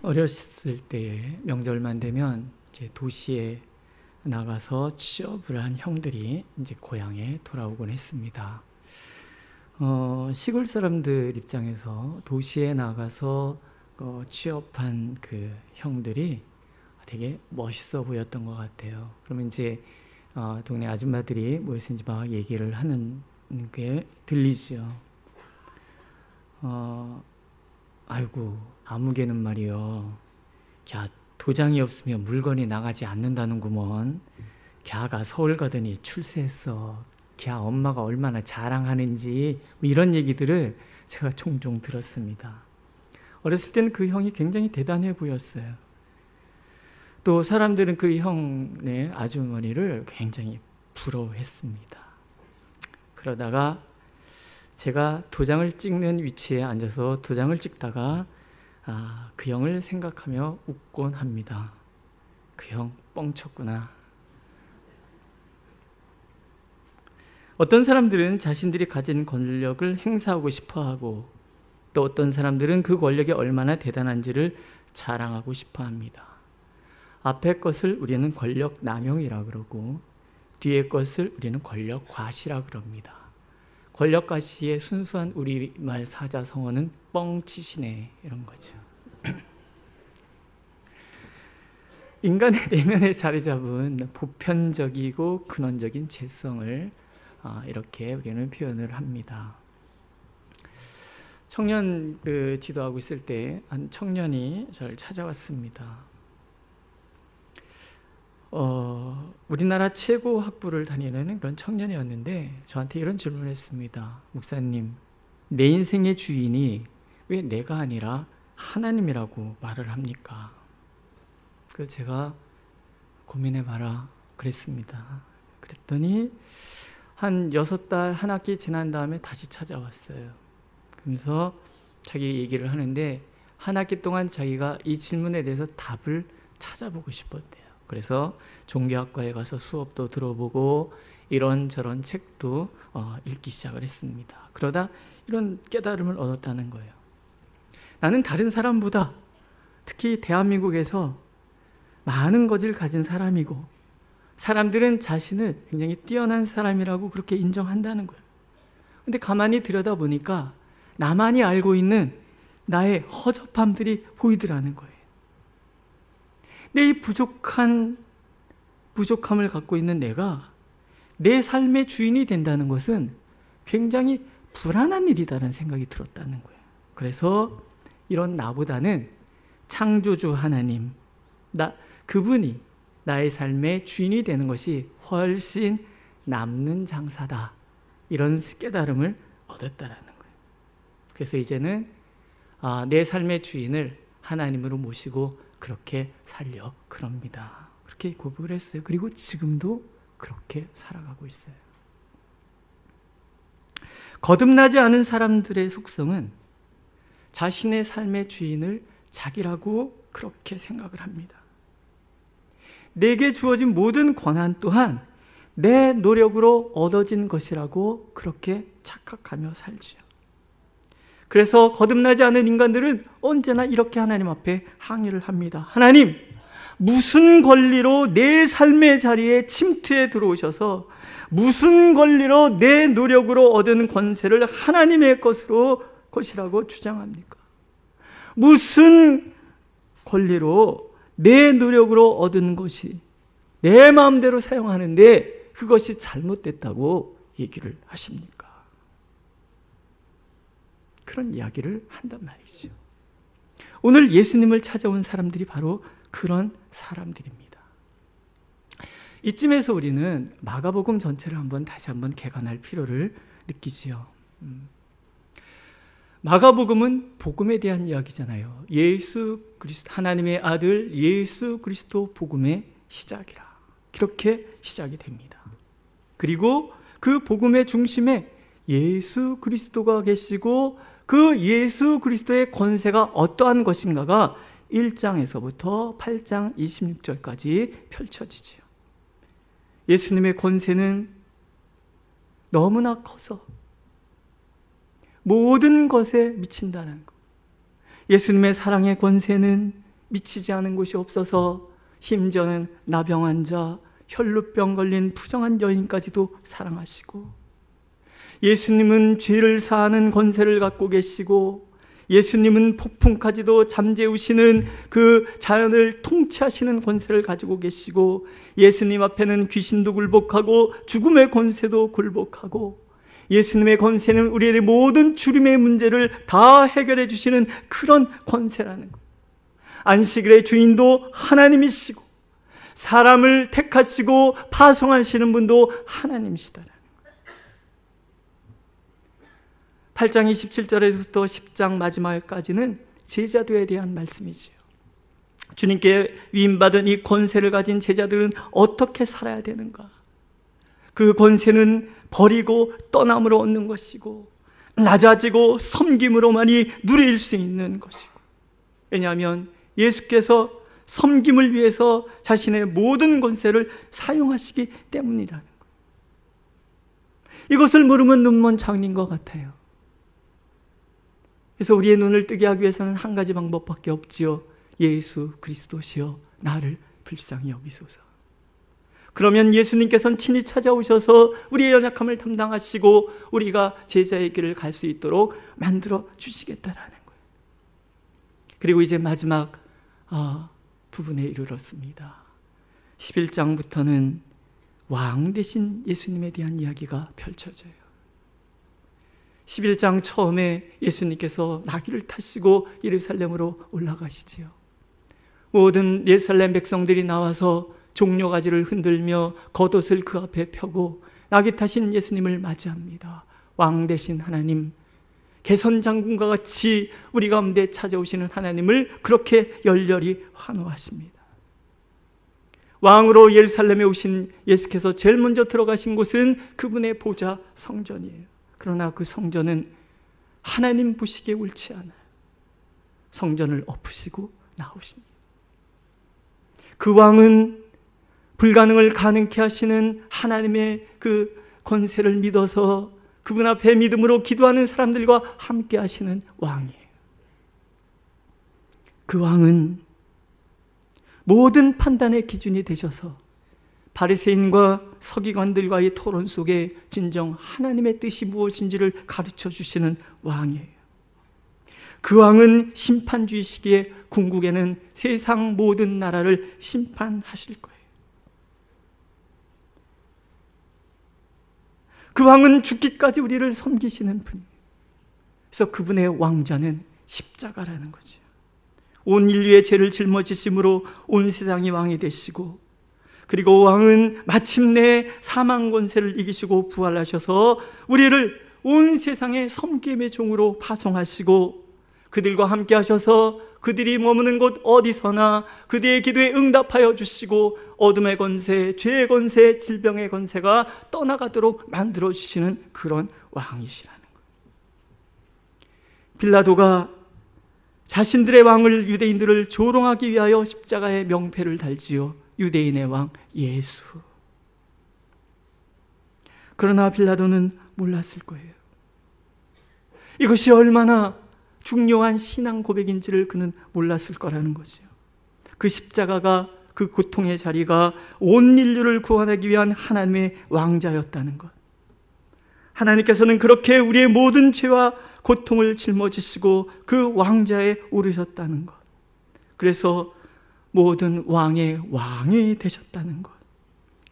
어렸을 때 명절만 되면 이제 도시에 나가서 취업을 한 형들이 이제 고향에 돌아오곤 했습니다. 시골 사람들 입장에서 도시에 나가서 취업한 그 형들이 되게 멋있어 보였던 것 같아요. 그러면 이제 동네 아줌마들이 모여서 이제 막 얘기를 하는 게 들리죠. 아이고, 아무개는 말이요. 야, 도장이 없으면 물건이 나가지 않는다는구먼. 걔가 서울 가더니 출세했어. 걔 엄마가 얼마나 자랑하는지, 뭐 이런 얘기들을 제가 종종 들었습니다. 어렸을 때는 그 형이 굉장히 대단해 보였어요. 또 사람들은 그 형의 아주머니를 굉장히 부러워했습니다. 그러다가 제가 도장을 찍는 위치에 앉아서 도장을 찍다가 그 형을 생각하며 웃곤 합니다. 그 형 뻥쳤구나. 어떤 사람들은 자신들이 가진 권력을 행사하고 싶어하고, 또 어떤 사람들은 그 권력이 얼마나 대단한지를 자랑하고 싶어합니다. 앞에 것을 우리는 권력 남용이라 그러고, 뒤에 것을 우리는 권력 과시라 그럽니다. 권력 과시의 순수한 우리말 사자성어는 뻥치시네, 이런 거죠. 인간의 내면에 자리 잡은 보편적이고 근원적인 죄성을 이렇게 우리는 표현을 합니다. 청년 지도하고 있을 때 한 청년이 저를 찾아왔습니다. 우리나라 최고 학부를 다니는 그런 청년이었는데 저한테 이런 질문을 했습니다. 목사님, 내 인생의 주인이 왜 내가 아니라 하나님이라고 말을 합니까? 그래서 제가 고민해봐라 그랬습니다. 그랬더니 한 6달, 한 학기 지난 다음에 다시 찾아왔어요. 그래서 자기 얘기를 하는데 한 학기 동안 자기가 이 질문에 대해서 답을 찾아보고 싶었대요. 그래서 종교학과에 가서 수업도 들어보고 이런저런 책도 읽기 시작을 했습니다. 그러다 이런 깨달음을 얻었다는 거예요. 나는 다른 사람보다, 특히 대한민국에서 많은 것을 가진 사람이고, 사람들은 자신을 굉장히 뛰어난 사람이라고 그렇게 인정한다는 거예요. 근데 가만히 들여다보니까 나만이 알고 있는 나의 허접함들이 보이더라는 거예요. 내 이 부족함을 갖고 있는 내가 내 삶의 주인이 된다는 것은 굉장히 불안한 일이다라는 생각이 들었다는 거예요. 그래서 이런 나보다는 창조주 하나님, 그분이 나의 삶의 주인이 되는 것이 훨씬 남는 장사다, 이런 깨달음을 얻었다라는 거예요. 그래서 이제는 내 삶의 주인을 하나님으로 모시고 그렇게 살려 그럽니다. 그렇게 고백을 했어요. 그리고 지금도 그렇게 살아가고 있어요. 거듭나지 않은 사람들의 속성은 자신의 삶의 주인을 자기라고 그렇게 생각을 합니다. 내게 주어진 모든 권한 또한 내 노력으로 얻어진 것이라고 그렇게 착각하며 살지요. 그래서 거듭나지 않은 인간들은 언제나 이렇게 하나님 앞에 항의를 합니다. 하나님, 무슨 권리로 내 삶의 자리에 침투해 들어오셔서 무슨 권리로 내 노력으로 얻은 권세를 하나님의 것이라고 주장합니까? 무슨 권리로 내 노력으로 얻은 것이 내 마음대로 사용하는데 그것이 잘못됐다고 얘기를 하십니까? 그런 이야기를 한단 말이죠. 오늘 예수님을 찾아온 사람들이 바로 그런 사람들입니다. 이쯤에서 우리는 마가복음 전체를 다시 한번 개관할 필요를 느끼지요. 마가복음은 복음에 대한 이야기잖아요. 예수 그리스도, 하나님의 아들 예수 그리스도 복음의 시작이라, 그렇게 시작이 됩니다. 그리고 그 복음의 중심에 예수 그리스도가 계시고 그 예수 그리스도의 권세가 어떠한 것인가가 1장에서부터 8장 26절까지 펼쳐지지요. 예수님의 권세는 너무나 커서 모든 것에 미친다는 것. 예수님의 사랑의 권세는 미치지 않은 곳이 없어서 심지어는 나병 환자, 혈루병 걸린 부정한 여인까지도 사랑하시고, 예수님은 죄를 사하는 권세를 갖고 계시고, 예수님은 폭풍까지도 잠재우시는 그 자연을 통치하시는 권세를 가지고 계시고, 예수님 앞에는 귀신도 굴복하고 죽음의 권세도 굴복하고, 예수님의 권세는 우리의 모든 주림의 문제를 다 해결해 주시는 그런 권세라는 것. 안식일의 주인도 하나님이시고 사람을 택하시고 파송하시는 분도 하나님이시다라는 거예요. 8장 27절에서부터 10장 마지막까지는 제자도에 대한 말씀이지요. 주님께 위임받은 이 권세를 가진 제자들은 어떻게 살아야 되는가? 그 권세는 버리고 떠남으로 얻는 것이고, 낮아지고 섬김으로만이 누릴 수 있는 것이고, 왜냐하면 예수께서 섬김을 위해서 자신의 모든 권세를 사용하시기 때문이라는 거예요. 이것을 모르면 눈먼 장인 것 같아요. 그래서 우리의 눈을 뜨게 하기 위해서는 한 가지 방법밖에 없지요. 예수 그리스도시여 나를 불쌍히 여기소서. 그러면 예수님께서는 친히 찾아오셔서 우리의 연약함을 담당하시고 우리가 제자의 길을 갈 수 있도록 만들어 주시겠다라는 거예요. 그리고 이제 마지막 부분에 이르렀습니다. 11장부터는 왕 되신 예수님에 대한 이야기가 펼쳐져요. 11장 처음에 예수님께서 나귀를 타시고 예루살렘으로 올라가시지요. 모든 예루살렘 백성들이 나와서 종려가지를 흔들며 겉옷을 그 앞에 펴고 나귀 타신 예수님을 맞이합니다. 왕 되신 하나님, 개선장군과 같이 우리 가운데 찾아오시는 하나님을 그렇게 열렬히 환호하십니다. 왕으로 예루살렘에 오신 예수께서 제일 먼저 들어가신 곳은 그분의 보좌 성전이에요. 그러나 그 성전은 하나님 보시기에 옳지 않아요. 성전을 엎으시고 나오십니다. 그 왕은 불가능을 가능케 하시는 하나님의 그 권세를 믿어서 그분 앞에 믿음으로 기도하는 사람들과 함께 하시는 왕이에요. 그 왕은 모든 판단의 기준이 되셔서 바리새인과 서기관들과의 토론 속에 진정 하나님의 뜻이 무엇인지를 가르쳐 주시는 왕이에요. 그 왕은 심판주이시기에 궁극에는 세상 모든 나라를 심판하실 거예요. 그 왕은 죽기까지 우리를 섬기시는 분이에요. 그래서 그분의 왕자는 십자가라는 거죠. 온 인류의 죄를 짊어지심으로 온 세상이 왕이 되시고, 그리고 왕은 마침내 사망 권세를 이기시고 부활하셔서 우리를 온 세상의 섬김의 종으로 파송하시고, 그들과 함께 하셔서 그들이 머무는 곳 어디서나 그들의 기도에 응답하여 주시고 어둠의 권세, 죄의 권세, 질병의 권세가 떠나가도록 만들어주시는 그런 왕이시라는 거예요. 빌라도가 자신들의 왕을, 유대인들을 조롱하기 위하여 십자가에 명패를 달지요. 유대인의 왕 예수. 그러나 빌라도는 몰랐을 거예요. 이것이 얼마나 중요한 신앙 고백인지를 그는 몰랐을 거라는 거죠. 그 십자가가, 그 고통의 자리가 온 인류를 구원하기 위한 하나님의 왕자였다는 것. 하나님께서는 그렇게 우리의 모든 죄와 고통을 짊어지시고 그 왕자에 오르셨다는 것. 그래서 모든 왕의 왕이 되셨다는 것.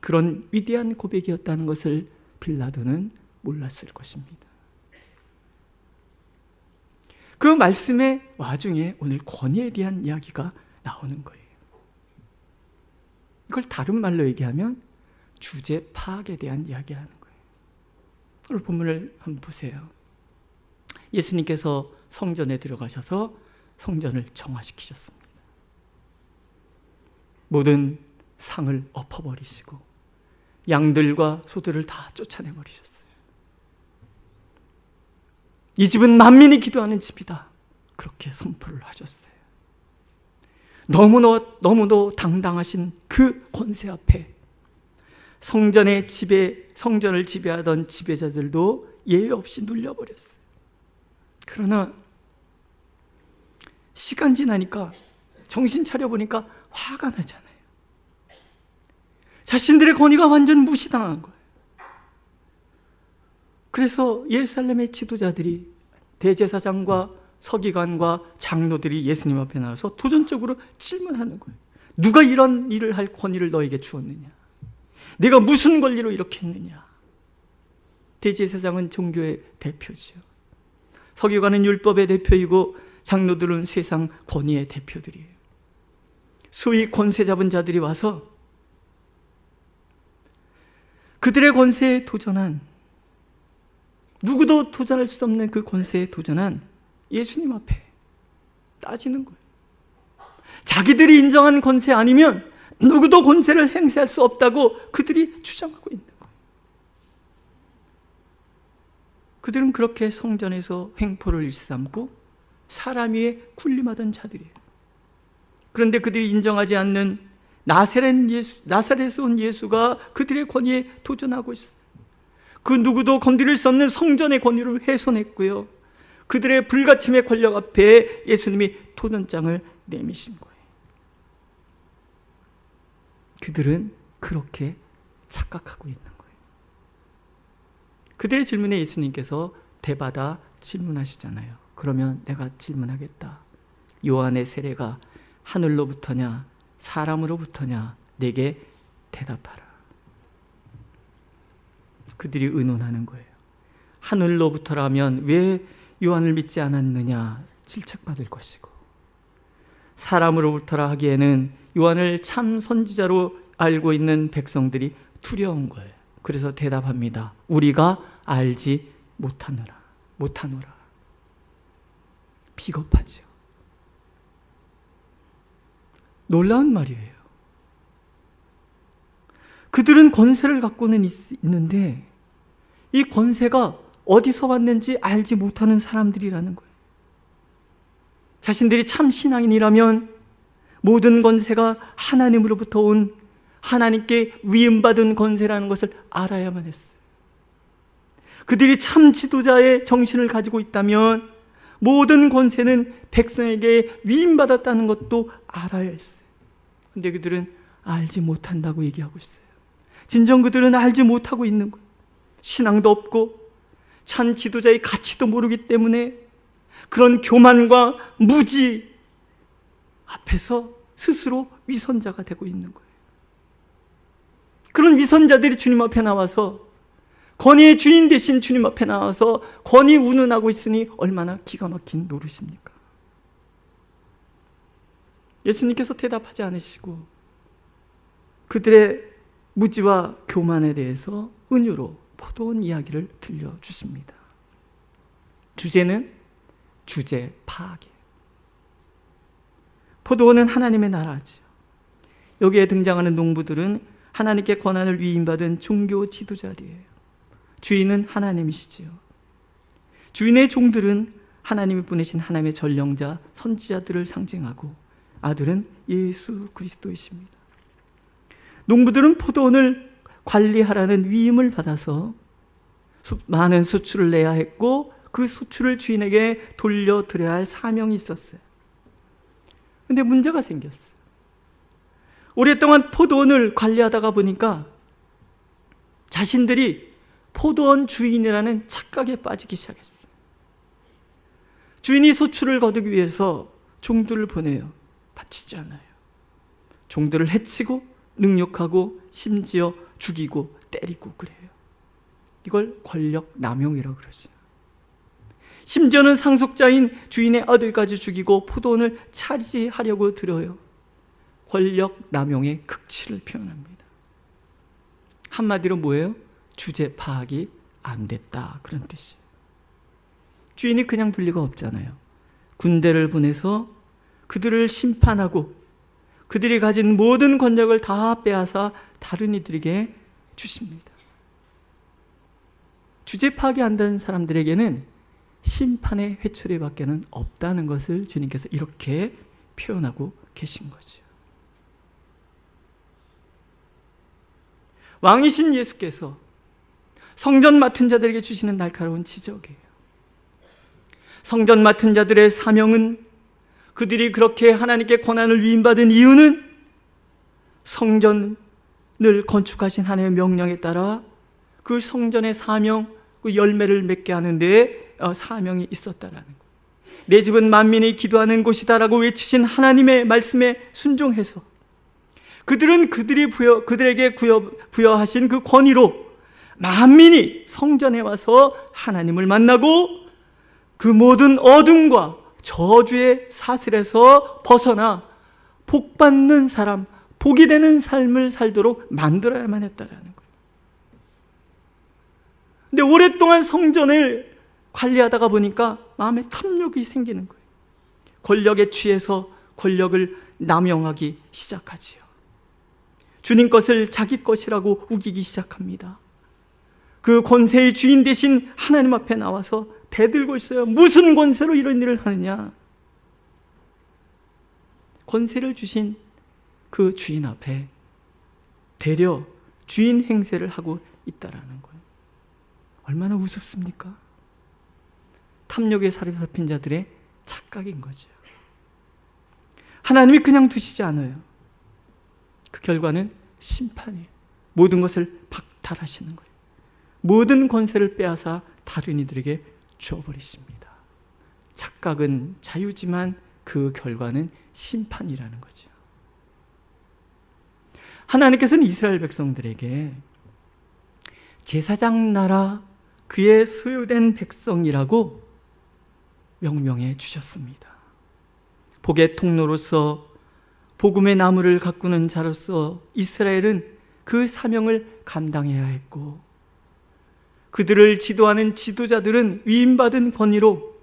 그런 위대한 고백이었다는 것을 빌라도는 몰랐을 것입니다. 그 말씀의 와중에 오늘 권위에 대한 이야기가 나오는 거예요. 이걸 다른 말로 얘기하면 주제 파악에 대한 이야기라는 거예요. 오늘 본문을 한번 보세요. 예수님께서 성전에 들어가셔서 성전을 정화시키셨습니다. 모든 상을 엎어버리시고 양들과 소들을 다 쫓아내버리셨어요. 이 집은 만민이 기도하는 집이다. 그렇게 선포를 하셨어요. 너무도 당당하신 그 권세 앞에 성전을 지배하던 지배자들도 예외 없이 눌려버렸어요. 그러나 시간 지나니까 정신 차려보니까 화가 나잖아요. 자신들의 권위가 완전 무시당한 거예요. 그래서 예루살렘의 지도자들이, 대제사장과 서기관과 장로들이 예수님 앞에 나와서 도전적으로 질문하는 거예요. 누가 이런 일을 할 권위를 너에게 주었느냐? 내가 무슨 권리로 이렇게 했느냐? 대제사장은 종교의 대표지요. 서기관은 율법의 대표이고 장로들은 세상 권위의 대표들이에요. 소위 권세 잡은 자들이 와서 그들의 권세에 도전한, 누구도 도전할 수 없는 그 권세에 도전한 예수님 앞에 따지는 거예요. 자기들이 인정한 권세 아니면 누구도 권세를 행사할 수 없다고 그들이 주장하고 있는 거예요. 그들은 그렇게 성전에서 횡포를 일삼고 사람 위에 군림하던 자들이에요. 그런데 그들이 인정하지 않는 나사렛에서 온 예수가 그들의 권위에 도전하고 있어요. 그 누구도 건드릴 수 없는 성전의 권위를 훼손했고요. 그들의 불가침의 권력 앞에 예수님이 도전장을 내미신 거예요. 그들은 그렇게 착각하고 있는 거예요. 그들의 질문에 예수님께서 대받아 질문하시잖아요. 그러면 내가 질문하겠다. 요한의 세례가 하늘로부터냐 사람으로부터냐 내게 대답하라. 그들이 의논하는 거예요. 하늘로부터라면 왜 요한을 믿지 않았느냐 질책받을 것이고, 사람으로부터라 하기에는 요한을 참 선지자로 알고 있는 백성들이 두려운 거예요. 그래서 대답합니다. 우리가 알지 못하노라. 비겁하죠. 놀라운 말이에요. 그들은 권세를 갖고는 있는데 이 권세가 어디서 왔는지 알지 못하는 사람들이라는 거예요. 자신들이 참 신앙인이라면 모든 권세가 하나님으로부터 온, 하나님께 위임받은 권세라는 것을 알아야만 했어요. 그들이 참 지도자의 정신을 가지고 있다면 모든 권세는 백성에게 위임받았다는 것도 알아야 했어요. 그런데 그들은 알지 못한다고 얘기하고 있어요. 진정 그들은 알지 못하고 있는 거예요. 신앙도 없고 참 지도자의 가치도 모르기 때문에 그런 교만과 무지 앞에서 스스로 위선자가 되고 있는 거예요. 그런 위선자들이 주님 앞에 나와서, 권위의 주인 되신 주님 앞에 나와서 권위 운운하고 있으니 얼마나 기가 막힌 노릇입니까? 예수님께서 대답하지 않으시고 그들의 무지와 교만에 대해서 은유로 포도원 이야기를 들려주십니다. 주제는 주제 파악이에요. 포도원은 하나님의 나라지요. 여기에 등장하는 농부들은 하나님께 권한을 위임받은 종교 지도자들이에요. 주인은 하나님이시지요. 주인의 종들은 하나님이 보내신 하나님의 전령자, 선지자들을 상징하고 아들은 예수 그리스도이십니다. 농부들은 포도원을 관리하라는 위임을 받아서 많은 수출을 내야 했고 그 수출을 주인에게 돌려드려야 할 사명이 있었어요. 그런데 문제가 생겼어요. 오랫동안 포도원을 관리하다가 보니까 자신들이 포도원 주인이라는 착각에 빠지기 시작했어요. 주인이 수출을 거두기 위해서 종들을 보내요. 바치지 않아요. 종들을 해치고 능욕하고 심지어 죽이고 때리고 그래요. 이걸 권력 남용이라고 그러죠. 심지어는 상속자인 주인의 아들까지 죽이고 포도원을 차지하려고 들어요. 권력 남용의 극치를 표현합니다. 한마디로 뭐예요? 주제 파악이 안 됐다, 그런 뜻이에요. 주인이 그냥 둘 리가 없잖아요. 군대를 보내서 그들을 심판하고 그들이 가진 모든 권력을 다 빼앗아 다른 이들에게 주십니다. 주제 파악이 안 되는 사람들에게는 심판의 회초리밖에는 없다는 것을 주님께서 이렇게 표현하고 계신 거죠. 왕이신 예수께서 성전 맡은 자들에게 주시는 날카로운 지적이에요. 성전 맡은 자들의 사명은 그들이 그렇게 하나님께 고난을 위임받은 이유는 성전을 건축하신 하나님의 명령에 따라 그 성전의 사명, 그 열매를 맺게 하는 데에 사명이 있었다라는 거예요. 내 집은 만민이 기도하는 곳이다라고 외치신 하나님의 말씀에 순종해서 그들에게 부여하신 그 권위로 만민이 성전에 와서 하나님을 만나고 그 모든 어둠과 저주의 사슬에서 벗어나 복받는 사람, 복이 되는 삶을 살도록 만들어야만 했다라는 거예요. 근데 오랫동안 성전을 관리하다가 보니까 마음에 탐욕이 생기는 거예요. 권력에 취해서 권력을 남용하기 시작하지요. 주님 것을 자기 것이라고 우기기 시작합니다. 그 권세의 주인 대신 하나님 앞에 나와서 대들고 있어요. 무슨 권세로 이런 일을 하느냐? 권세를 주신 그 주인 앞에 되려 주인 행세를 하고 있다라는 거예요. 얼마나 우습습니까? 탐욕에 사로잡힌 자들의 착각인 거죠. 하나님이 그냥 두시지 않아요. 그 결과는 심판이에요. 모든 것을 박탈하시는 거예요. 모든 권세를 빼앗아 다른 이들에게 주어버리십니다. 착각은 자유지만 그 결과는 심판이라는 거죠. 하나님께서는 이스라엘 백성들에게 제사장 나라 그의 소유된 백성이라고 명명해 주셨습니다. 복의 통로로서 복음의 나무를 가꾸는 자로서 이스라엘은 그 사명을 감당해야 했고, 그들을 지도하는 지도자들은 위임받은 권위로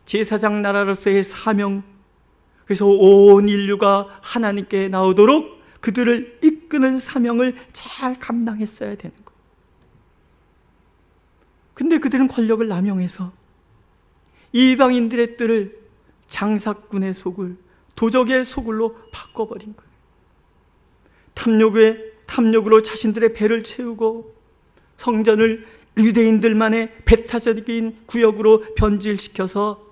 제사장 나라로서의 사명, 그래서 온 인류가 하나님께 나오도록 그들을 이끄는 사명을 잘 감당했어야 되는 거예요. 근데 그들은 권력을 남용해서 이방인들의 뜰을 장사꾼의 소굴, 도적의 소굴로 바꿔버린 거예요. 탐욕으로 자신들의 배를 채우고 성전을 유대인들만의 배타적인 구역으로 변질시켜서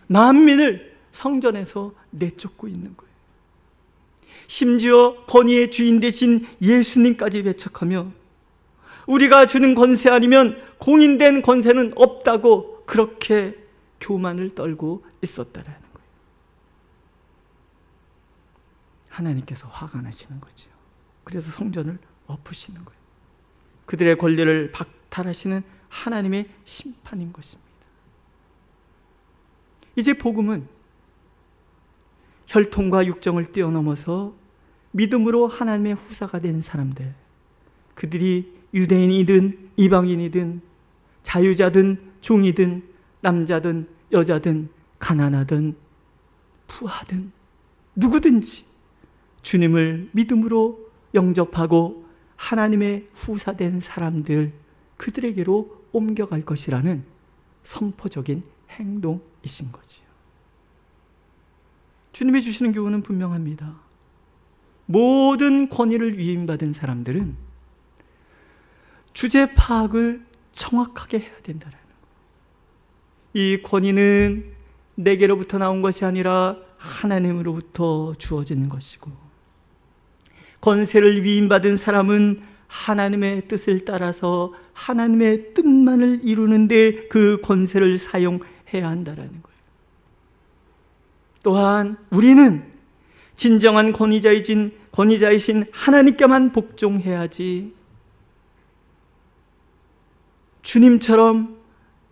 만민을 성전에서 내쫓고 있는 거예요. 심지어 권위의 주인 대신 예수님까지 배척하며 우리가 주는 권세 아니면 공인된 권세는 없다고 그렇게 교만을 떨고 있었다라는 거예요. 하나님께서 화가 나시는 거죠. 그래서 성전을 엎으시는 거예요. 그들의 권리를 박탈하시는 하나님의 심판인 것입니다. 이제 복음은 혈통과 육정을 뛰어넘어서 믿음으로 하나님의 후사가 된 사람들, 그들이 유대인이든 이방인이든 자유자든 종이든 남자든 여자든 가난하든 부하든 누구든지 주님을 믿음으로 영접하고 하나님의 후사된 사람들, 그들에게로 옮겨갈 것이라는 선포적인 행동이신 거지요. 주님이 주시는 교훈은 분명합니다. 모든 권위를 위임받은 사람들은 주제 파악을 정확하게 해야 된다는 거예요. 이 권위는 내게로부터 나온 것이 아니라 하나님으로부터 주어진 것이고, 권세를 위임받은 사람은 하나님의 뜻을 따라서 하나님의 뜻만을 이루는데 그 권세를 사용해야 한다는 거예요. 또한 우리는 진정한 권위자이신 하나님께만 복종해야지 주님처럼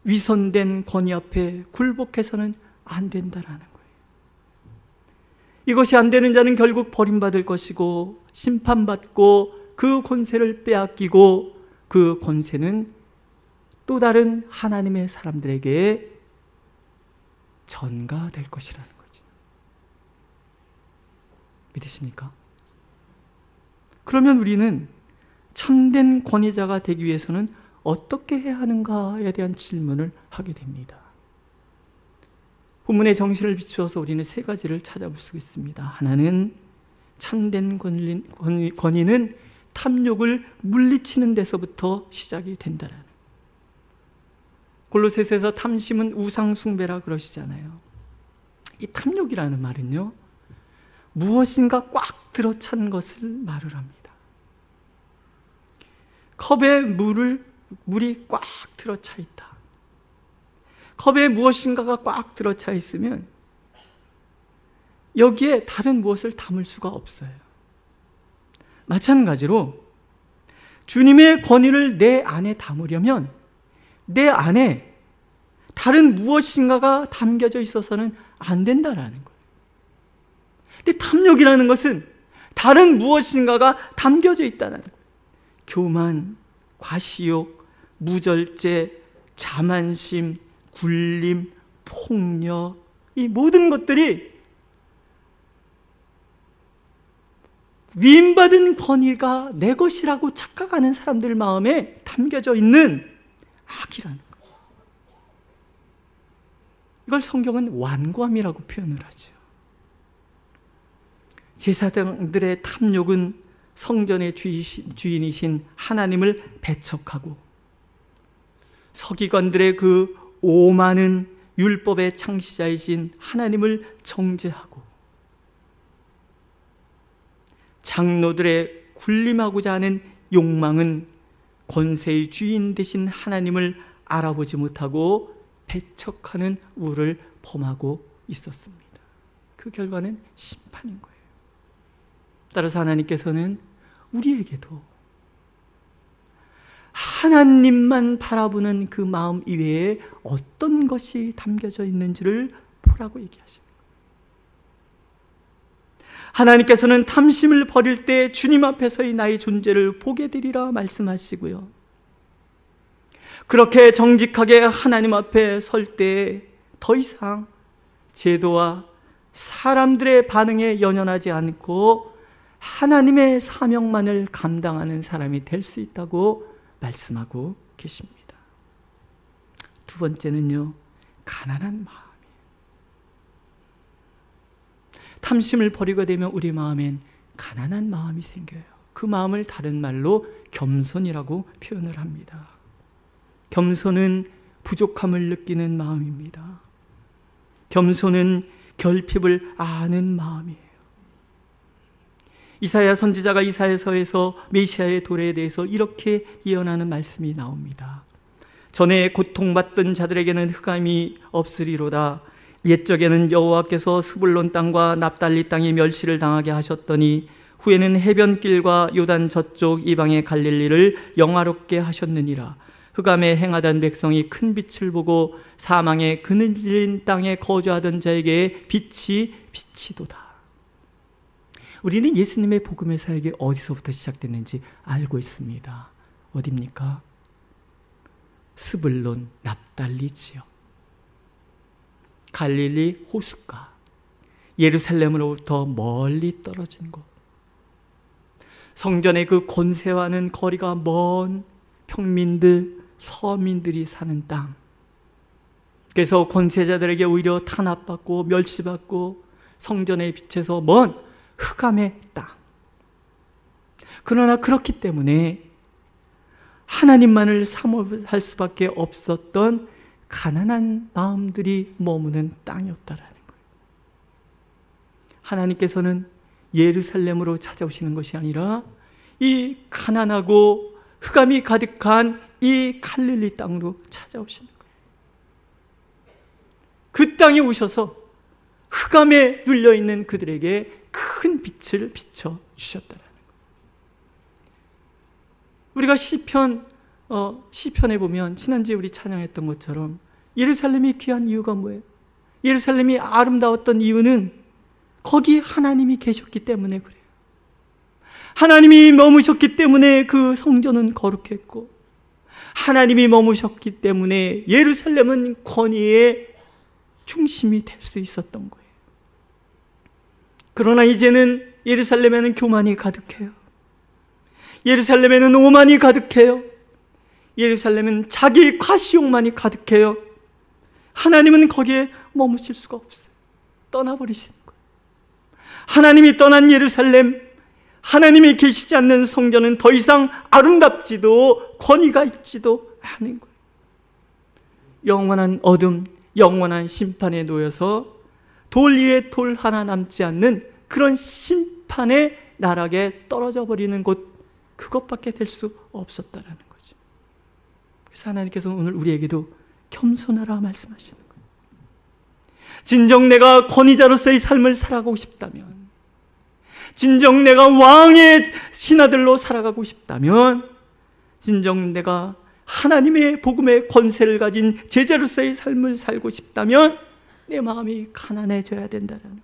위선된 권위 앞에 굴복해서는 안 된다라는 거예요. 이것이 안 되는 자는 결국 버림받을 것이고 심판받고 그 권세를 빼앗기고 그 권세는 또 다른 하나님의 사람들에게 전가될 것이라는 거죠. 믿으십니까? 그러면 우리는 참된 권위자가 되기 위해서는 어떻게 해야 하는가에 대한 질문을 하게 됩니다. 본문의 정신을 비추어서 우리는 세 가지를 찾아볼 수 있습니다. 하나는 참된 권위는 탐욕을 물리치는 데서부터 시작이 된다라는. 골로새서에서 탐심은 우상 숭배라 그러시잖아요. 이 탐욕이라는 말은요, 무엇인가 꽉 들어찬 것을 말을 합니다. 컵에 물이 꽉 들어차 있다. 컵에 무엇인가가 꽉 들어차 있으면 여기에 다른 무엇을 담을 수가 없어요. 마찬가지로 주님의 권위를 내 안에 담으려면 내 안에 다른 무엇인가가 담겨져 있어서는 안 된다라는 거예요. 근데 탐욕이라는 것은 다른 무엇인가가 담겨져 있다는 거예요. 교만, 과시욕, 무절제, 자만심, 굴림, 폭력, 이 모든 것들이 위임받은 권위가 내 것이라고 착각하는 사람들 마음에 담겨져 있는 악이라는 거예요. 이걸 성경은 완고함이라고 표현을 하죠. 제사장들의 탐욕은 성전의 주인이신 하나님을 배척하고 서기관들의 그 오만은 율법의 창시자이신 하나님을 정죄하고 장로들의 군림하고자 하는 욕망은 권세의 주인 되신 하나님을 알아보지 못하고 배척하는 우를 범하고 있었습니다. 그 결과는 심판인 거예요. 따라서 하나님께서는 우리에게도 하나님만 바라보는 그 마음 이외에 어떤 것이 담겨져 있는지를 보라고 얘기하십니다. 하나님께서는 탐심을 버릴 때 주님 앞에서의 나의 존재를 보게 되리라 말씀하시고요. 그렇게 정직하게 하나님 앞에 설 때 더 이상 제도와 사람들의 반응에 연연하지 않고 하나님의 사명만을 감당하는 사람이 될 수 있다고 말씀하고 계십니다. 두 번째는요, 가난한 마음이에요. 탐심을 버리게 되면 우리 마음엔 가난한 마음이 생겨요. 그 마음을 다른 말로 겸손이라고 표현을 합니다. 겸손은 부족함을 느끼는 마음입니다. 겸손은 결핍을 아는 마음이에요. 이사야 선지자가 이사야서에서 메시아의 도래에 대해서 이렇게 예언하는 말씀이 나옵니다. 전에 고통받던 자들에게는 흑암이 없으리로다. 옛적에는 여호와께서 스불론 땅과 납달리 땅에 멸시를 당하게 하셨더니 후에는 해변길과 요단 저쪽 이방의 갈릴리를 영화롭게 하셨느니라. 흑암에 행하던 백성이 큰 빛을 보고 사망의 그늘진 땅에 거주하던 자에게 빛이 비치도다. 우리는 예수님의 복음의 사역이 어디서부터 시작됐는지 알고 있습니다. 어디입니까? 스불론 납달리 지역, 갈릴리 호숫가, 예루살렘으로부터 멀리 떨어진 곳, 성전의 그 권세와는 거리가 먼 평민들, 서민들이 사는 땅. 그래서 권세자들에게 오히려 탄압받고 멸시받고 성전의 빛에서 먼 흑암의 땅. 그러나 그렇기 때문에 하나님만을 사모할 수밖에 없었던 가난한 마음들이 머무는 땅이었다라는 거예요. 하나님께서는 예루살렘으로 찾아오시는 것이 아니라 이 가난하고 흑암이 가득한 이 갈릴리 땅으로 찾아오시는 거예요. 그 땅에 오셔서 흑암에 눌려있는 그들에게 큰 빛을 비춰 주셨다라는 거예요. 우리가 시편에 보면 지난주에 우리 찬양했던 것처럼 예루살렘이 귀한 이유가 뭐예요? 예루살렘이 아름다웠던 이유는 거기 하나님이 계셨기 때문에 그래요. 하나님이 머무셨기 때문에 그 성전은 거룩했고, 하나님이 머무셨기 때문에 예루살렘은 권위의 중심이 될 수 있었던 거예요. 그러나 이제는 예루살렘에는 교만이 가득해요. 예루살렘에는 오만이 가득해요. 예루살렘은 자기 과시욕만이 가득해요. 하나님은 거기에 머무실 수가 없어요. 떠나버리시는 거예요. 하나님이 떠난 예루살렘, 하나님이 계시지 않는 성전은 더 이상 아름답지도 권위가 있지도 않은 거예요. 영원한 어둠, 영원한 심판에 놓여서 돌 위에 돌 하나 남지 않는 그런 심판의 나락에 떨어져 버리는 곳, 그것밖에 될 수 없었다라는 거죠. 그래서 하나님께서 오늘 우리에게도 겸손하라 말씀하시는 거예요. 진정 내가 권위자로서의 삶을 살아가고 싶다면, 진정 내가 왕의 신하들로 살아가고 싶다면, 진정 내가 하나님의 복음의 권세를 가진 제자로서의 삶을 살고 싶다면 내 마음이 가난해져야 된다는 거예요.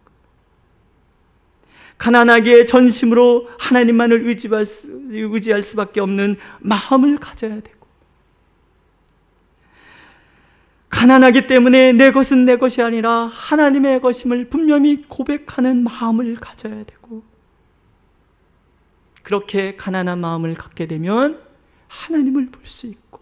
가난하게 전심으로 하나님만을 의지할 수밖에 없는 마음을 가져야 되고, 가난하기 때문에 내 것은 내 것이 아니라 하나님의 것임을 분명히 고백하는 마음을 가져야 되고, 그렇게 가난한 마음을 갖게 되면 하나님을 볼 수 있고,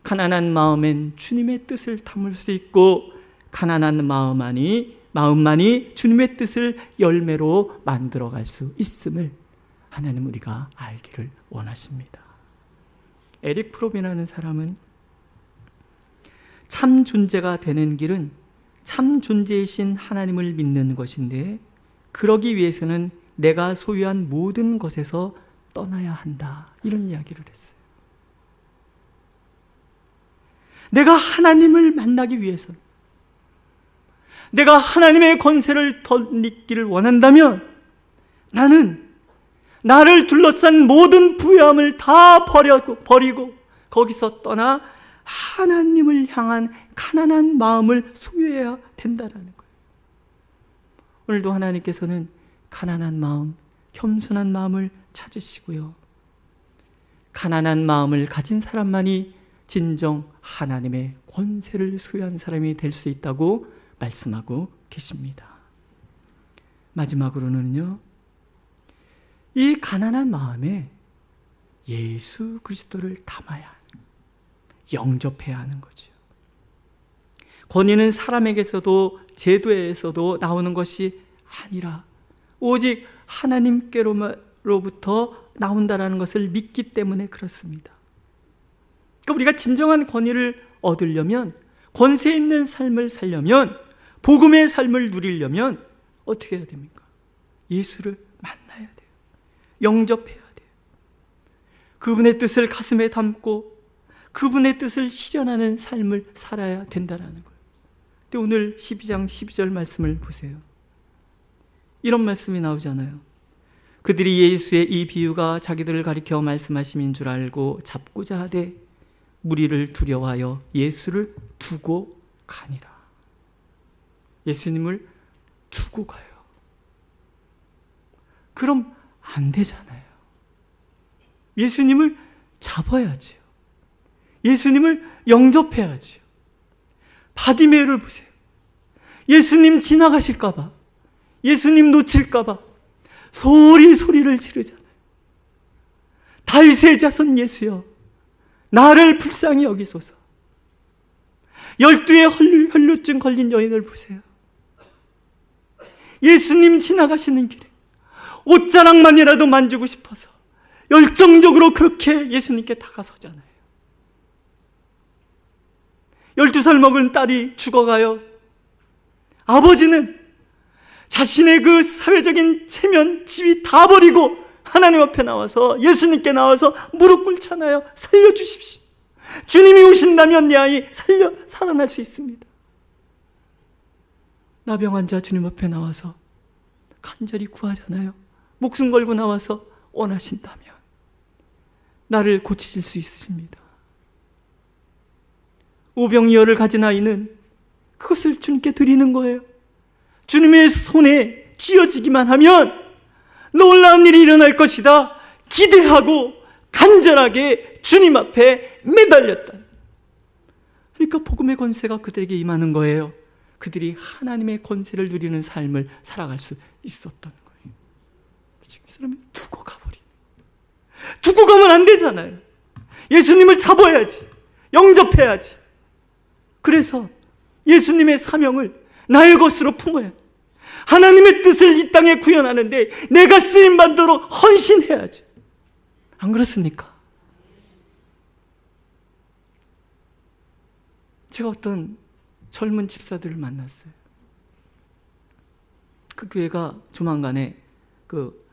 가난한 마음엔 주님의 뜻을 담을 수 있고, 가난한 마음만이 주님의 뜻을 열매로 만들어갈 수 있음을 하나님 우리가 알기를 원하십니다. 에릭 프롬이라는 사람은 참 존재가 되는 길은 참 존재이신 하나님을 믿는 것인데, 그러기 위해서는 내가 소유한 모든 것에서 떠나야 한다, 이런 이야기를 했어요. 내가 하나님을 만나기 위해서, 내가 하나님의 권세를 덧입기를 원한다면 나는 나를 둘러싼 모든 부유함을 다 버리고 거기서 떠나 하나님을 향한 가난한 마음을 소유해야 된다는 거예요. 오늘도 하나님께서는 가난한 마음, 겸손한 마음을 찾으시고요, 가난한 마음을 가진 사람만이 진정 하나님의 권세를 소유한 사람이 될 수 있다고 말씀하고 계십니다. 마지막으로는요, 이 가난한 마음에 예수 그리스도를 담아야, 영접해야 하는 거죠. 권위는 사람에게서도 제도에서도 나오는 것이 아니라 오직 하나님께로부터 나온다라는 것을 믿기 때문에 그렇습니다. 그러니까 우리가 진정한 권위를 얻으려면, 권세 있는 삶을 살려면, 복음의 삶을 누리려면 어떻게 해야 됩니까? 예수를 만나야 돼요. 영접해야 돼요. 그분의 뜻을 가슴에 담고 그분의 뜻을 실현하는 삶을 살아야 된다는 거예요. 근데 오늘 12장 12절 말씀을 보세요. 이런 말씀이 나오잖아요. 그들이 예수의 이 비유가 자기들을 가리켜 말씀하심인 줄 알고 잡고자 하되 무리를 두려워하여 예수를 두고 가니라. 예수님을 두고 가요. 그럼 안 되잖아요. 예수님을 잡아야죠. 예수님을 영접해야죠. 바디메오를 보세요. 예수님 지나가실까봐, 예수님 놓칠까봐 소리를 지르잖아요. 다윗의 자손 예수여, 나를 불쌍히 여기소서. 12의 혈루증 걸린 여인을 보세요. 예수님 지나가시는 길에 옷자락만이라도 만지고 싶어서 열정적으로 그렇게 예수님께 다가서잖아요. 12살 먹은 딸이 죽어가요. 아버지는 자신의 그 사회적인 체면, 지위 다 버리고 하나님 앞에 나와서, 예수님께 나와서 무릎 꿇잖아요. 살려주십시오. 주님이 오신다면 내 아이 살아날 수 있습니다. 나병 환자 주님 앞에 나와서 간절히 구하잖아요. 목숨 걸고 나와서 원하신다면 나를 고치실 수 있습니다. 오병이어를 가진 아이는 그것을 주님께 드리는 거예요. 주님의 손에 쥐어지기만 하면 놀라운 일이 일어날 것이다 기대하고 간절하게 주님 앞에 매달렸다. 그러니까 복음의 권세가 그들에게 임하는 거예요. 그들이 하나님의 권세를 누리는 삶을 살아갈 수 있었던 거예요. 지금 이 사람이 두고 가면 안 되잖아요. 예수님을 잡아야지, 영접해야지. 그래서 예수님의 사명을 나의 것으로 품어야 돼. 하나님의 뜻을 이 땅에 구현하는데 내가 쓰임받도록 헌신해야지. 안 그렇습니까? 제가 어떤 젊은 집사들을 만났어요. 그 교회가 조만간에 그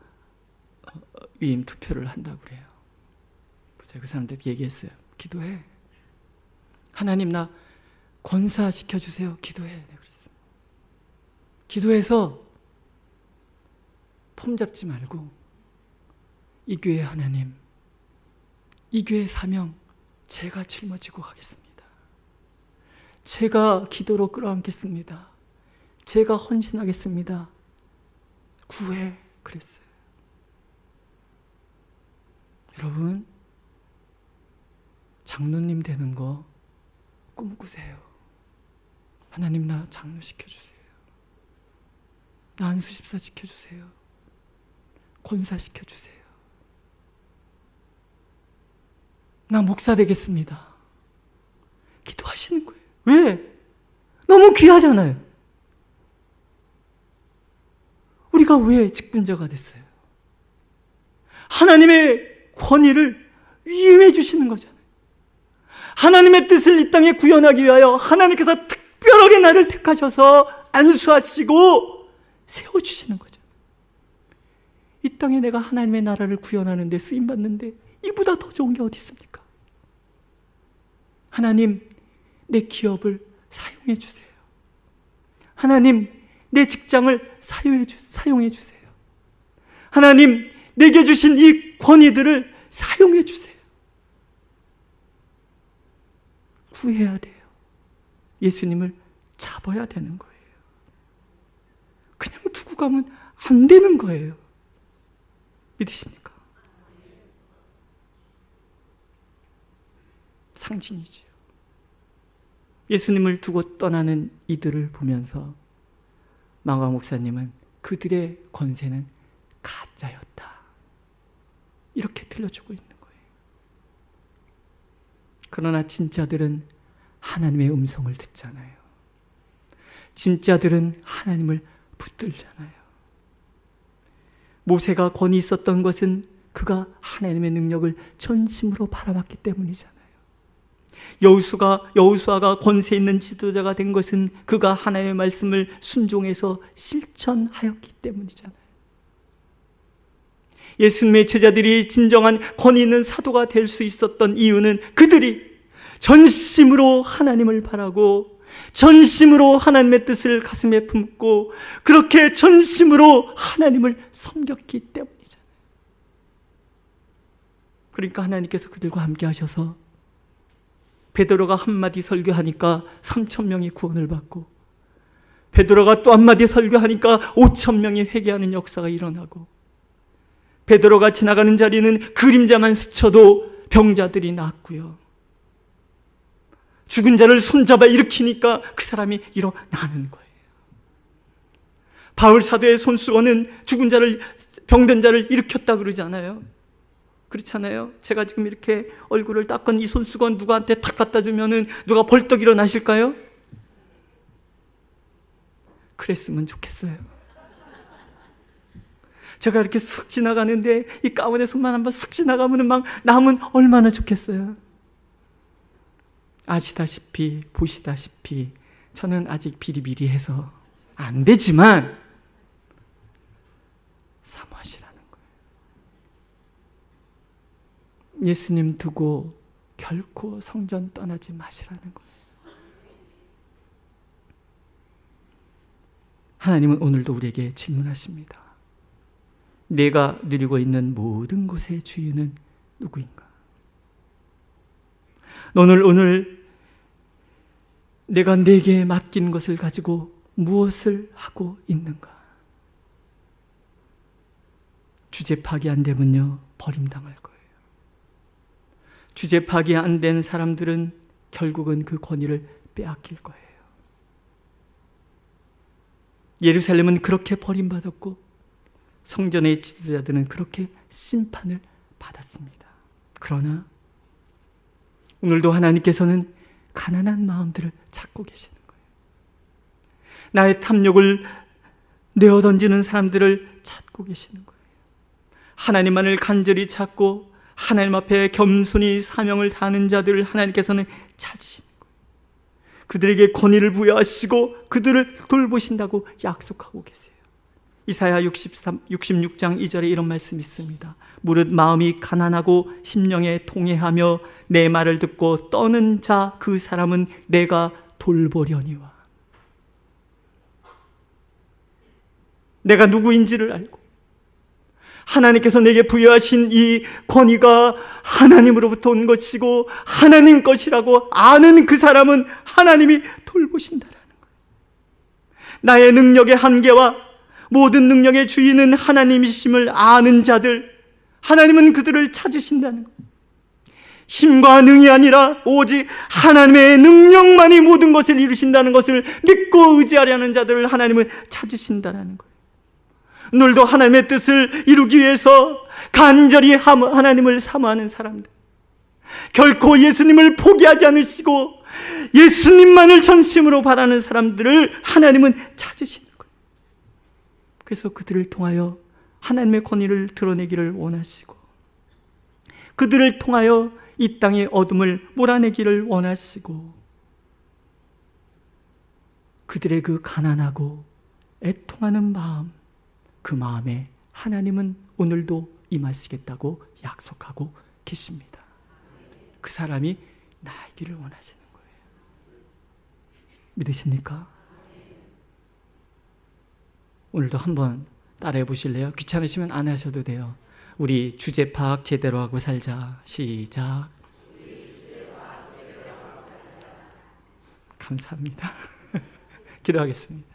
위임 투표를 한다고 그래요. 제가 그 사람들에게 얘기했어요. 기도해. 하나님 나 권사 시켜주세요. 기도해. 내가 그랬어요. 기도해서 폼 잡지 말고 이 교회 하나님, 이 교회 사명 제가 짊어지고 가겠습니다. 제가 기도로 끌어안겠습니다. 제가 헌신하겠습니다. 구해. 그랬어요. 여러분, 장로님 되는 거 꿈꾸세요. 하나님 나 장로 시켜주세요. 나 안수집사 시켜주세요. 권사 시켜주세요. 나 목사 되겠습니다. 기도하시는 거예요. 왜? 너무 귀하잖아요. 우리가 왜 직분자가 됐어요? 하나님의 권위를 위임해 주시는 거잖아요. 하나님의 뜻을 이 땅에 구현하기 위하여 하나님께서 특별하게 나를 택하셔서 안수하시고 세워주시는 거죠. 이 땅에 내가 하나님의 나라를 구현하는 데 쓰임받는데 이보다 더 좋은 게 어디 있습니까? 하나님, 내 기업을 사용해 주세요. 하나님, 내 직장을 사용해 주세요. 하나님, 내게 주신 이 권위들을 사용해 주세요. 구해야 돼요. 예수님을 잡아야 되는 거예요. 그냥 두고 가면 안 되는 거예요. 믿으십니까? 상징이지요. 예수님을 두고 떠나는 이들을 보면서 망강 목사님은 그들의 권세는 가짜였다. 이렇게 들려주고 있는 거예요. 그러나 진짜들은 하나님의 음성을 듣잖아요. 진짜들은 하나님을 붙들잖아요. 모세가 권위 있었던 것은 그가 하나님의 능력을 전심으로 바라봤기 때문이잖아요. 여호수아가 권세 있는 지도자가 된 것은 그가 하나님의 말씀을 순종해서 실천하였기 때문이잖아요. 예수님의 제자들이 진정한 권위 있는 사도가 될 수 있었던 이유는 그들이 전심으로 하나님을 바라고 전심으로 하나님의 뜻을 가슴에 품고 그렇게 전심으로 하나님을 섬겼기 때문이잖아요. 그러니까 하나님께서 그들과 함께 하셔서 베드로가 한마디 설교하니까 3,000명이 구원을 받고 베드로가 또 한마디 설교하니까 5,000명이 회개하는 역사가 일어나고 베드로가 지나가는 자리는 그림자만 스쳐도 병자들이 낫고요. 죽은 자를 손잡아 일으키니까 그 사람이 일어나는 거예요. 바울 사도의 손수건은 죽은 자를, 병든 자를 일으켰다 그러지 않아요? 그렇잖아요? 제가 지금 이렇게 얼굴을 닦은 이 손수건 누구한테 탁 갖다 주면은 누가 벌떡 일어나실까요? 그랬으면 좋겠어요. 제가 이렇게 슥 지나가는데 이 가운에 손만 한번 슥 지나가면 막 남은 얼마나 좋겠어요. 아시다시피 보시다시피 저는 아직 비리비리해서 안 되지만 사모하시라는 거예요. 예수님 두고 결코 성전 떠나지 마시라는 거예요. 하나님은 오늘도 우리에게 질문하십니다. 내가 누리고 있는 모든 곳의 주인은 누구인가? 너는 오늘 내가 내게 맡긴 것을 가지고 무엇을 하고 있는가? 주제 파기 안 되면요, 버림당할 거예요. 주제 파기 안 된 사람들은 결국은 그 권위를 빼앗길 거예요. 예루살렘은 그렇게 버림받았고 성전의 지도자들은 그렇게 심판을 받았습니다. 그러나 오늘도 하나님께서는 가난한 마음들을 찾고 계시는 거예요. 나의 탐욕을 내어던지는 사람들을 찾고 계시는 거예요. 하나님만을 간절히 찾고 하나님 앞에 겸손히 사명을 다하는 자들을 하나님께서는 찾으시는 거예요. 그들에게 권위를 부여하시고 그들을 돌보신다고 약속하고 계세요. 이사야 66장 2절에 이런 말씀이 있습니다. 무릇 마음이 가난하고 심령에 통회하며 내 말을 듣고 떠는 자 그 사람은 내가 돌보려니와. 내가 누구인지를 알고 하나님께서 내게 부여하신 이 권위가 하나님으로부터 온 것이고 하나님 것이라고 아는 그 사람은 하나님이 돌보신다라는 거예요. 나의 능력의 한계와 모든 능력의 주인은 하나님이심을 아는 자들, 하나님은 그들을 찾으신다는 거예요. 힘과 능이 아니라 오직 하나님의 능력만이 모든 것을 이루신다는 것을 믿고 의지하려는 자들을 하나님은 찾으신다는 거예요. 오늘도 하나님의 뜻을 이루기 위해서 간절히 하나님을 사모하는 사람들, 결코 예수님을 포기하지 않으시고 예수님만을 전심으로 바라는 사람들을 하나님은 찾으시는 거예요. 그래서 그들을 통하여 하나님의 권위를 드러내기를 원하시고 그들을 통하여 이 땅의 어둠을 몰아내기를 원하시고 그들의 그 가난하고 애통하는 마음, 그 마음에 하나님은 오늘도 임하시겠다고 약속하고 계십니다. 그 사람이 나이기를 원하시는 거예요. 믿으십니까? 오늘도 한번 따라해 보실래요? 귀찮으시면 안 하셔도 돼요. 우리 주제 파악 제대로 하고 살자. 시작. 감사합니다. 기도하겠습니다.